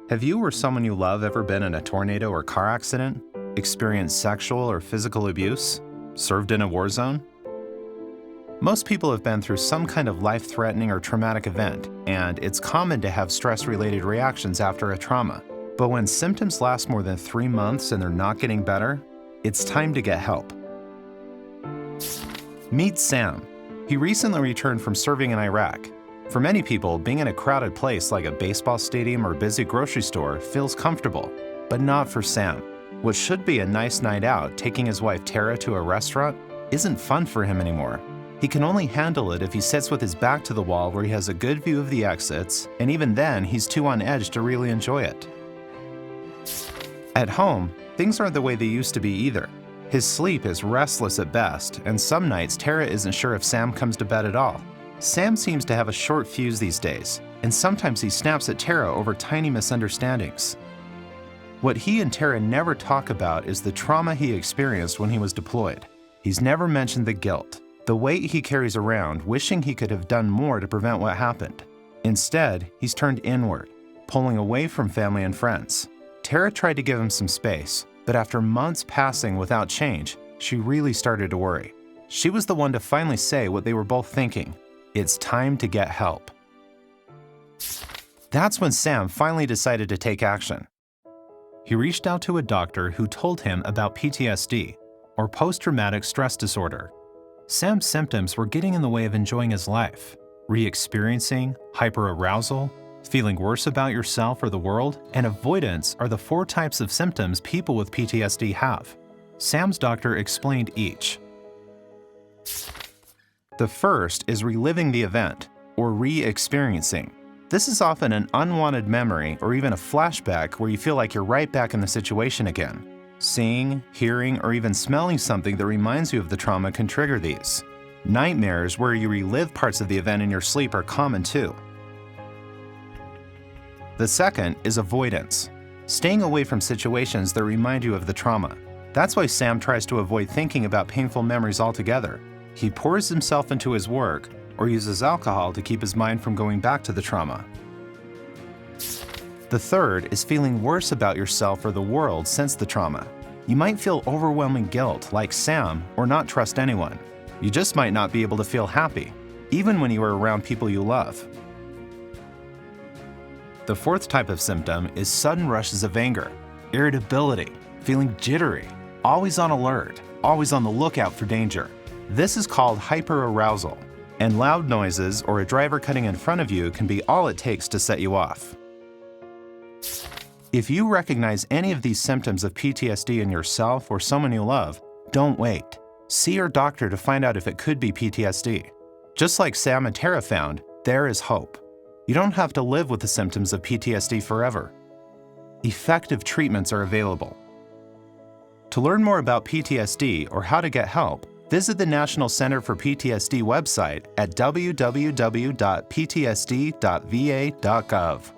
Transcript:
Have you or someone you love ever been in a tornado or car accident, experienced sexual or physical abuse, served in a war zone? Most people have been through some kind of life-threatening or traumatic event, and it's common to have stress-related reactions after a trauma. But when symptoms last more than 3 months and they're not getting better, it's time to get help. Meet Sam. He recently returned from serving in Iraq. For many people, being in a crowded place like a baseball stadium or busy grocery store feels comfortable, but not for Sam. What should be a nice night out, taking his wife Tara to a restaurant, isn't fun for him anymore. He can only handle it if he sits with his back to the wall where he has a good view of the exits, and even then, he's too on edge to really enjoy it. At home, things aren't the way they used to be either. His sleep is restless at best, and some nights Tara isn't sure if Sam comes to bed at all. Sam seems to have a short fuse these days, and sometimes he snaps at Tara over tiny misunderstandings. What he and Tara never talk about is the trauma he experienced when he was deployed. He's never mentioned the guilt, the weight he carries around, wishing he could have done more to prevent what happened. Instead, he's turned inward, pulling away from family and friends. Tara tried to give him some space, but after months passing without change, she really started to worry. She was the one to finally say what they were both thinking: it's time to get help. That's when Sam finally decided to take action. He reached out to a doctor who told him about PTSD, or post-traumatic stress disorder. Sam's symptoms were getting in the way of enjoying his life. Re-experiencing, hyperarousal, feeling worse about yourself or the world, and avoidance are the 4 types of symptoms people with PTSD have. Sam's doctor explained each. The first is reliving the event, or re-experiencing. This is often an unwanted memory or even a flashback where you feel like you're right back in the situation again. Seeing, hearing, or even smelling something that reminds you of the trauma can trigger these. Nightmares where you relive parts of the event in your sleep are common too. The second is avoidance, staying away from situations that remind you of the trauma. That's why Sam tries to avoid thinking about painful memories altogether. He pours himself into his work or uses alcohol to keep his mind from going back to the trauma. The third is feeling worse about yourself or the world since the trauma. You might feel overwhelming guilt like Sam or not trust anyone. You just might not be able to feel happy, even when you are around people you love. The fourth type of symptom is sudden rushes of anger, irritability, feeling jittery, always on alert, always on the lookout for danger. This is called hyperarousal, and loud noises or a driver cutting in front of you can be all it takes to set you off. If you recognize any of these symptoms of PTSD in yourself or someone you love, don't wait. See your doctor to find out if it could be PTSD. Just like Sam and Tara found, there is hope. You don't have to live with the symptoms of PTSD forever. Effective treatments are available. To learn more about PTSD or how to get help, visit the National Center for PTSD website at www.ptsd.va.gov.